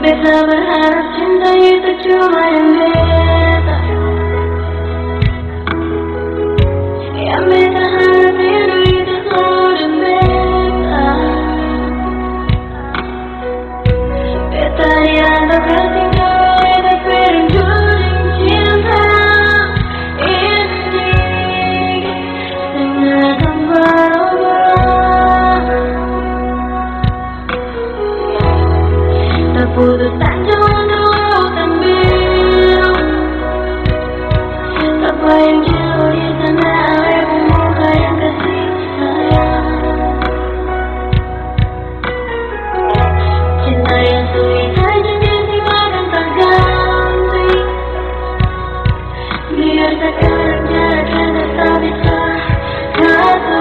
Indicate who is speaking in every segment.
Speaker 1: Beta berharap cinta itu cuma yang beta. Yang beta harap rindu itu selalu dan beta. Beta dianggap tertinggal oleh perjuangan cinta ini. Sangat berubah. Terputus tanjung untuk lautan biru. Tak bayang jauh di sana oleh pemuka yang kasih sayang. Cinta yang sulit saja disimpan tak ganti. Biar sekarang jarak kita tak bisa satu.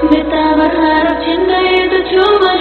Speaker 1: Beta berharap cinta itu cuma